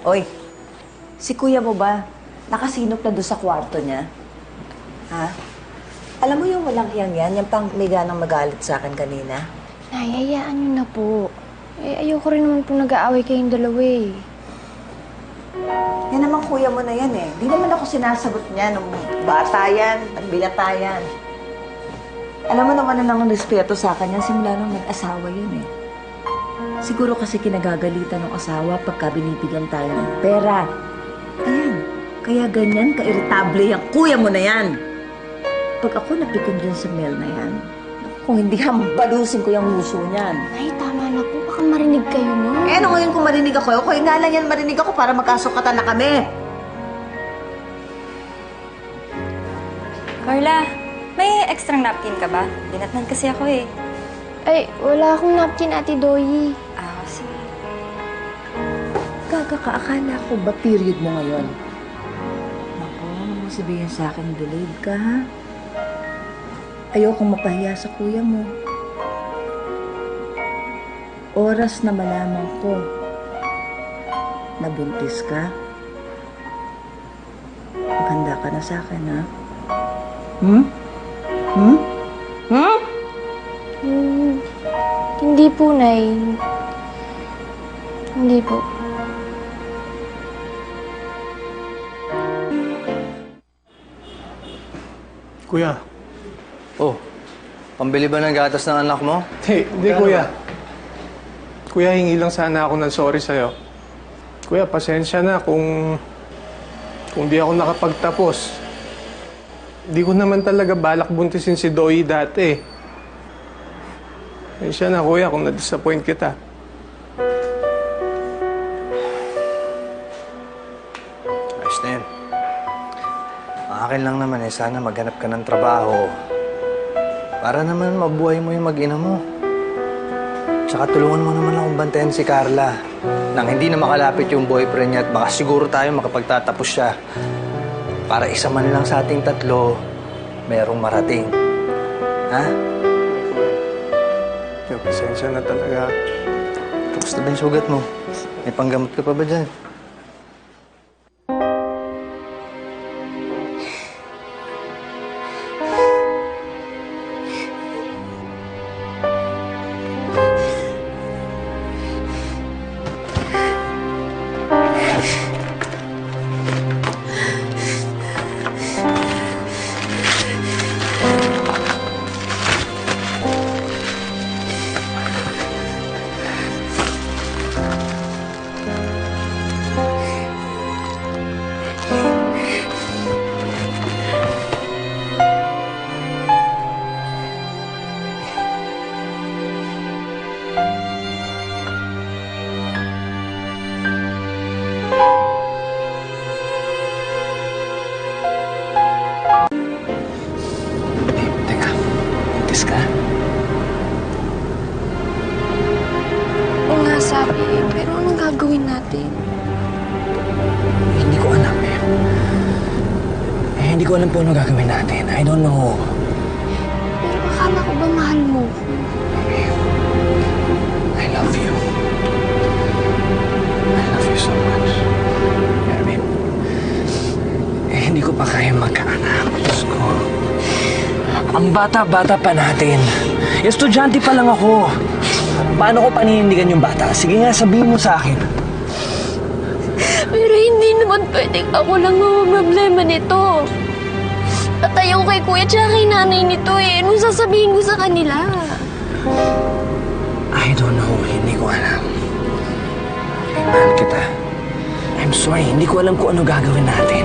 Oy, si kuya mo ba, nakasinop na doon sa kwarto niya? Ha? Alam mo yung walang hiyang yan, yung pang may ganang magalit sa akin kanina? Nay, hayaan niyo na po. Ayoko rin naman po nag-aaway kayong dalawa eh. Yan naman kuya mo na yan eh. Di naman ako sinasagot niya nung bata yan, nagbinata yan. Alam mo naman na nang respeto sa akin yan, simula nung nag-asawa yun eh. Siguro kasi kinagagalitan ng asawa pagka binibigyan tayo ng pera. Ayan, kaya ganyan ka-irritable yung kuya mo na yan. Pag ako napikon dyan sa Mel na yan, kung hindi hambalusin ko yung muso niyan. Nay, tama na po. Baka marinig kayo nun. Eh, ano ngayon kung marinig ako? Okay nga lang yan marinig ako para magkasukatan na kami. Carla, may extra napkin ka ba? Dinatnan kasi ako eh. Ay, wala akong napkin, Ate Doyi. Sige. Akala ko ba period mo ngayon? Naku, mo sabihin sa akin, delayed ka ha? Ayokong mapahiya sa kuya mo. Oras na malaman ko na buntis ka, maghanda ka na sa akin, ha? Hindi po, Nay. Hindi po. Kuya. Oh, pambili ba ng gatas ng anak mo? Hindi kuya. Kuya, hingi lang sana ako ng sorry sa'yo. Kuya, pasensya na kung di ako nakapagtapos. Di ko naman talaga balak buntisin si Doyi dati. Pasensya na kuya kung na-disappoint kita. Ayos na yun. Ang akin lang naman sana maghanap ka ng trabaho. Para naman mabuhay mo yung mag-ina mo. Tsaka tulungan mo naman akong bantayan si Carla. Nang hindi na makalapit yung boyfriend niya at baka siguro tayo makapagtatapos siya. Para isa man lang sa ating tatlo, merong marating. Ha? Kuya, pasensya na talaga. Kamusta ba yung sugat mo? May panggamot ka pa ba dyan? Oo nga sabi eh, pero anong gagawin natin? Hindi ko alam eh. Hindi ko alam po anong gagawin natin. I don't know. Pero akala ko ba mahal mo ko? I love you. I love you so much. Erwin, hindi ko pa kaya magkaanak. Diyos ko. Ang bata-bata pa natin. Estudyante pa lang ako. Paano ko paninindigan yung bata? Sige nga, sabihin mo sa akin. Pero hindi naman pwedeng ako lang problema nito. Tatayo kay kuya tsaka kay nanay nito eh. Anong sasabihin ko sa kanila? I don't know. Hindi ko alam. Mahal kita. I'm sorry. Hindi ko alam kung ano gagawin natin.